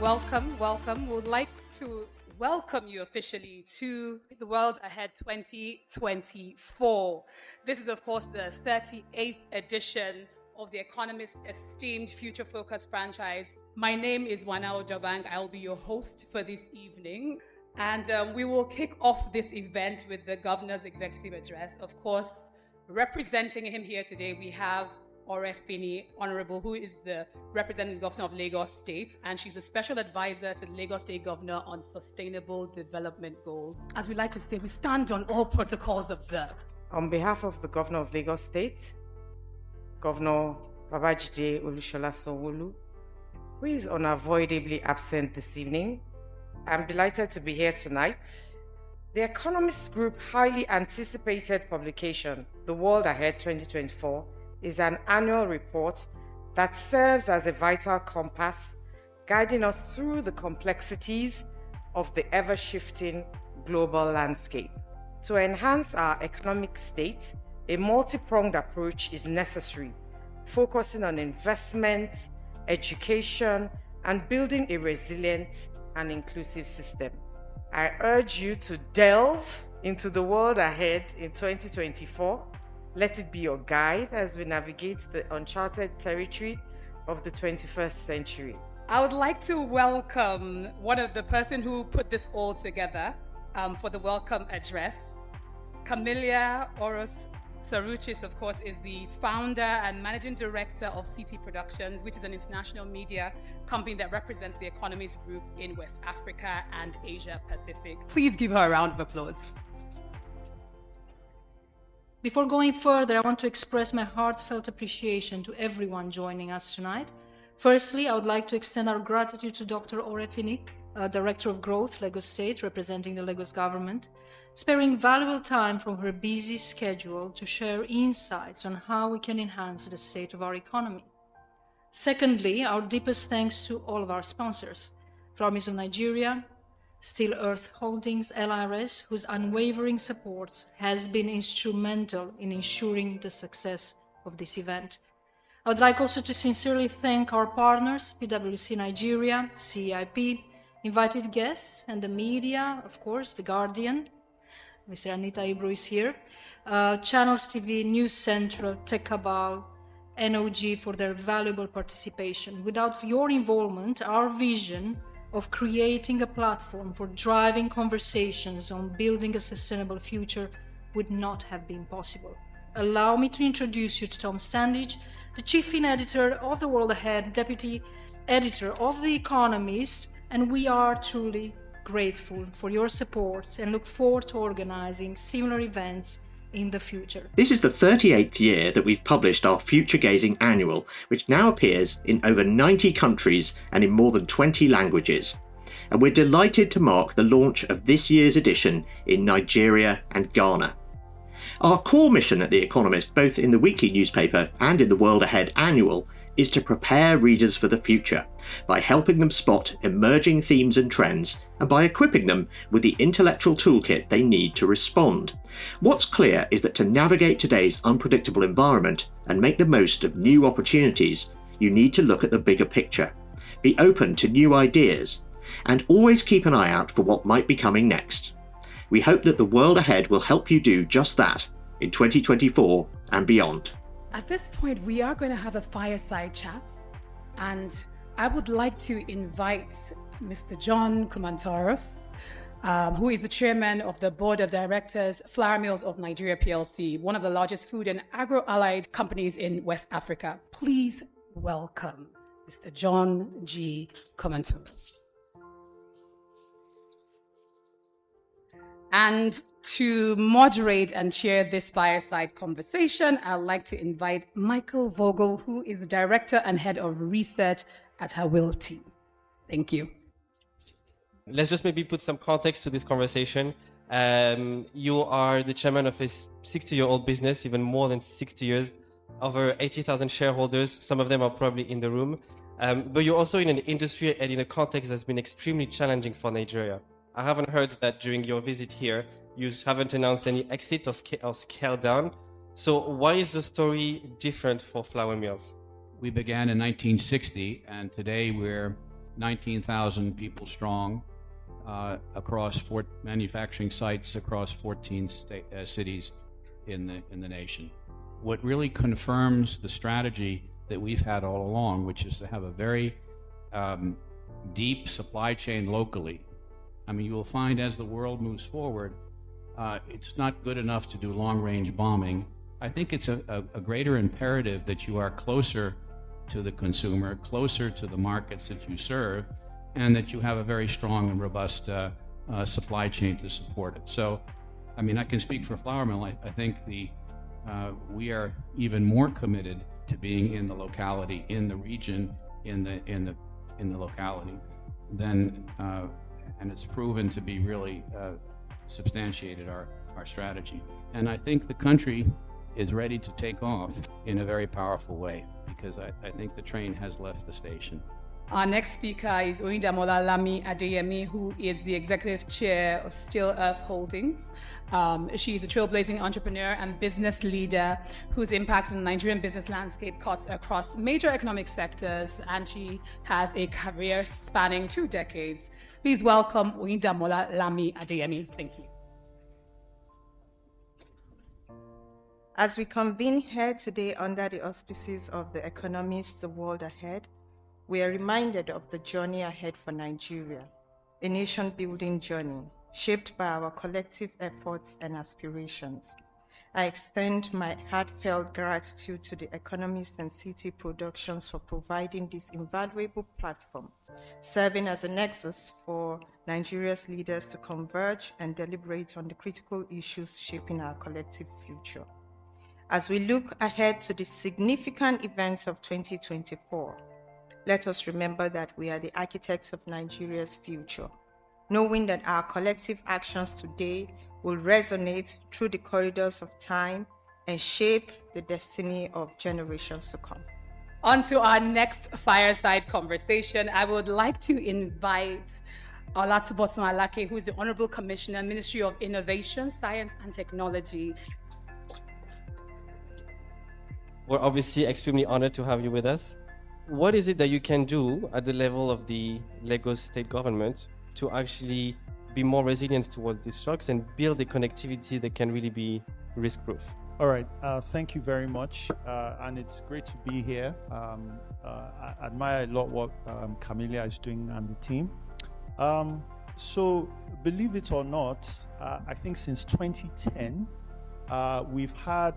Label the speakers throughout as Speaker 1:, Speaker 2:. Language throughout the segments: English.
Speaker 1: welcome, welcome. We would like to welcome you officially to the World Ahead 2024. This is, of course, the 38th edition of The Economist's esteemed Future Focus franchise. My name is Wanao Dobang. I'll be your host for this evening. And we will kick off this event with the Governor's Executive Address. Of course, representing him here today, we have Orefini Honorable, who is the representative governor of Lagos State, and she's a special advisor to the Lagos State Governor on Sustainable Development Goals. As we like to say, we stand on all protocols observed.
Speaker 2: On behalf of the Governor of Lagos State, Governor Babajide Olushola Sanwo-Olu, who is unavoidably absent this evening, I'm delighted to be here tonight. The Economist Group highly anticipated publication, The World Ahead 2024, is an annual report that serves as a vital compass, guiding us through the complexities of the ever-shifting global landscape. To enhance our economic state, a multi-pronged approach is necessary, focusing on investment, education, and building a resilient and inclusive system. I urge you to delve into the world ahead in 2024. Let it be your guide as we navigate the uncharted territory of the 21st century.
Speaker 1: I would like to welcome the person who put this all together for the welcome address. Camelia Oros Saruchis, of course, is the founder and managing director of CT Productions, which is an international media company that represents the Economist Group in West Africa and Asia Pacific. Please give her a round of applause.
Speaker 3: Before going further, I want to express my heartfelt appreciation to everyone joining us tonight. Firstly, I would like to extend our gratitude to Dr. Orefini, Director of Growth, Lagos State, representing the Lagos government, sparing valuable time from her busy schedule to share insights on how we can enhance the state of our economy. Secondly, our deepest thanks to all of our sponsors, Flour Mills of Nigeria, Steel Earth Holdings, LRS, whose unwavering support has been instrumental in ensuring the success of this event. I would like also to sincerely thank our partners, PwC Nigeria, CIP, invited guests, and the media, of course, The Guardian. Mr. Anita Ibro is here. Channels TV, News Central, Tech Cabal, NOG for their valuable participation. Without your involvement, our vision of creating a platform for driving conversations on building a sustainable future would not have been possible. Allow me to introduce you to Tom Standage, the Chief Fin Editor of The World Ahead, Deputy Editor of The Economist, and we are truly grateful for your support and look forward to organizing similar events in the future.
Speaker 4: This is the 38th year that we've published our Future Gazing Annual, which now appears in over 90 countries and in more than 20 languages. And we're delighted to mark the launch of this year's edition in Nigeria and Ghana. Our core mission at The Economist, both in the weekly newspaper and in the World Ahead Annual, is to prepare readers for the future by helping them spot emerging themes and trends and by equipping them with the intellectual toolkit they need to respond. What's clear is that to navigate today's unpredictable environment and make the most of new opportunities, you need to look at the bigger picture, be open to new ideas, and always keep an eye out for what might be coming next. We hope that the world ahead will help you do just that in 2024 and beyond.
Speaker 1: At this point, we are going to have a fireside chat, and I would like to invite Mr. John Kumantaros, who is the chairman of the board of directors, Flour Mills of Nigeria PLC, one of the largest food and agro-allied companies in West Africa. Please welcome Mr. John G. Kumantaros. And to moderate and chair this fireside conversation, I'd like to invite Michael Vogel, who is the Director and Head of Research at Hawilti. Thank you.
Speaker 5: Let's just maybe put some context to this conversation. You are the chairman of a 60-year-old business, even more than 60 years, over 80,000 shareholders. Some of them are probably in the room. But you're also in an industry and in a context that's been extremely challenging for Nigeria. I haven't heard that during your visit here, you haven't announced any exit or scale down. So why is the story different for Flour Mills?
Speaker 6: We began in 1960, and today we're 19,000 people strong across manufacturing sites across 14 cities in the nation. What really confirms the strategy that we've had all along, which is to have a very deep supply chain locally. I mean, you will find as the world moves forward, it's not good enough to do long-range bombing. I think it's a greater imperative that you are closer to the consumer, closer to the markets that you serve, and that you have a very strong and robust supply chain to support it. So, I mean, I can speak for Flour Mill. I think we are even more committed to being in the locality, in the region, in the locality, than and it's proven to be really substantiated our strategy. And I think the country is ready to take off in a very powerful way, because I think the train has left the station.
Speaker 1: Our next speaker is Oyindamola Lami Adeyemi, who is the executive chair of Still Earth Holdings. She is a trailblazing entrepreneur and business leader whose impact on the Nigerian business landscape cuts across major economic sectors, and she has a career spanning 2 decades. Please welcome Oyindamola Lami Adeyemi. Thank you.
Speaker 7: As we convene here today under the auspices of the Economists, the World Ahead, we are reminded of the journey ahead for Nigeria, a nation-building journey shaped by our collective efforts and aspirations. I extend my heartfelt gratitude to the Economists and City Productions for providing this invaluable platform, serving as a nexus for Nigeria's leaders to converge and deliberate on the critical issues shaping our collective future. As we look ahead to the significant events of 2024, let us remember that we are the architects of Nigeria's future, knowing that our collective actions today will resonate through the corridors of time and shape the destiny of generations to come.
Speaker 1: On to our next fireside conversation. I would like to invite Olatubosun Alake, who is the Honorable Commissioner, Ministry of Innovation, Science and Technology.
Speaker 5: We're obviously extremely honored to have you with us. What is it that you can do at the level of the Lagos state government to actually be more resilient towards these shocks and build a connectivity that can really be risk-proof?
Speaker 8: All right, thank you very much, and it's great to be here. I admire a lot what Camelia is doing and the team. So, believe it or not, I think since 2010, we've had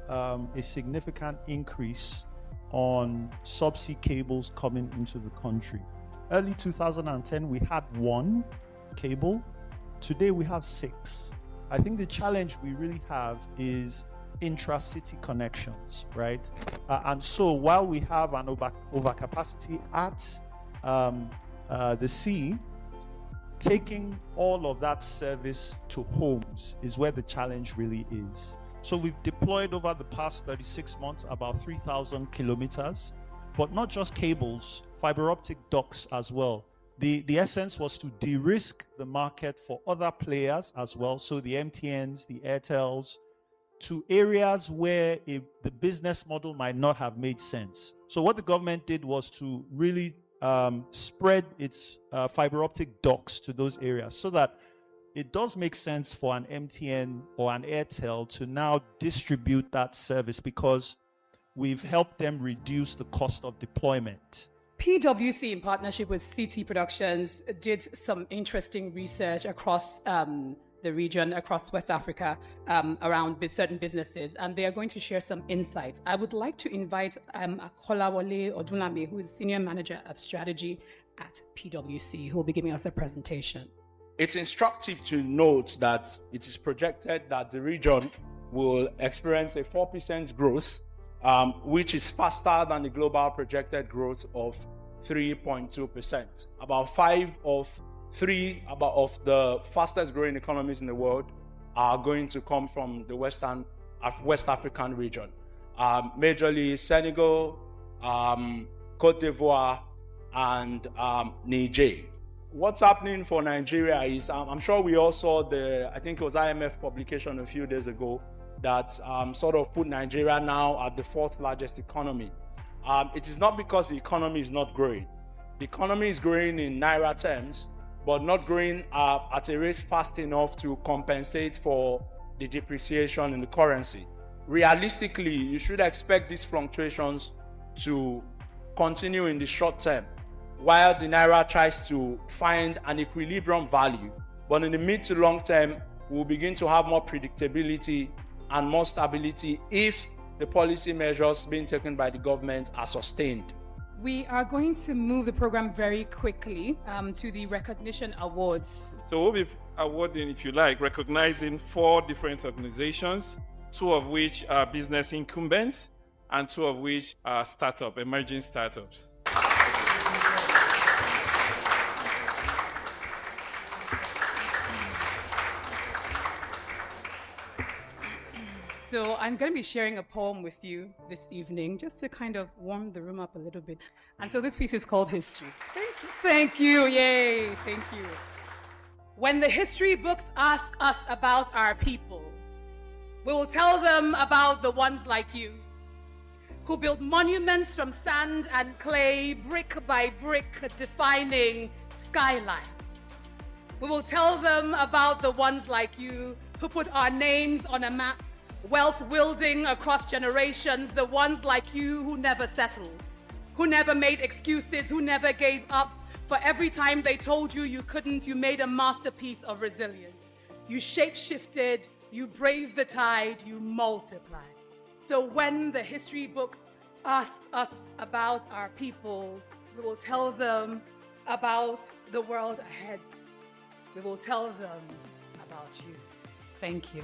Speaker 8: a significant increase on subsea cables coming into the country. Early 2010, we had 1 cable. Today, we have 6. I think the challenge we really have is intra-city connections, right? And so while we have an overcapacity at the sea, taking all of that service to homes is where the challenge really is. So we've deployed over the past 36 months about 3,000 kilometers, but not just cables, fiber optic ducts as well. The essence was to de-risk the market for other players as well, so the MTNs, the Airtels, to areas where the business model might not have made sense. So what the government did was to really spread its fiber optic ducts to those areas so that it does make sense for an MTN or an Airtel to now distribute that service because we've helped them reduce the cost of deployment.
Speaker 1: PwC, in partnership with CT Productions, did some interesting research across the region, across West Africa, around certain businesses, and they are going to share some insights. I would like to invite Akolawole Odunlami, who is Senior Manager of Strategy at PwC, who will be giving us a presentation.
Speaker 9: It's instructive to note that it is projected that the region will experience a 4% growth, which is faster than the global projected growth of 3.2%. About 5 of the fastest growing economies in the world are going to come from the West African region. Majorly Senegal, Cote d'Ivoire, and Niger. What's happening for Nigeria is, I'm sure we all saw I think it was IMF publication a few days ago that sort of put Nigeria now at the 4th largest economy. It is not because the economy is not growing. The economy is growing in Naira terms, but not growing at a rate fast enough to compensate for the depreciation in the currency. Realistically, you should expect these fluctuations to continue in the short term, while the Naira tries to find an equilibrium value. But in the mid to long term, we'll begin to have more predictability and more stability if the policy measures being taken by the government are sustained.
Speaker 1: We are going to move the program very quickly to the recognition awards.
Speaker 10: So we'll be awarding, if you like, recognizing 4 different organizations, 2 of which are business incumbents and 2 of which are emerging startups.
Speaker 1: So I'm going to be sharing a poem with you this evening, just to kind of warm the room up a little bit. And so this piece is called History. Thank you, yay, thank you. When the history books ask us about our people, we will tell them about the ones like you, who built monuments from sand and clay, brick by brick, defining skylines. We will tell them about the ones like you, who put our names on a map, wealth wielding across generations, the ones like you who never settled, who never made excuses, who never gave up. For every time they told you you couldn't, you made a masterpiece of resilience. You shape-shifted, you braved the tide, you multiplied. So when the history books asked us about our people, we will tell them about the world ahead. We will tell them about you. Thank you.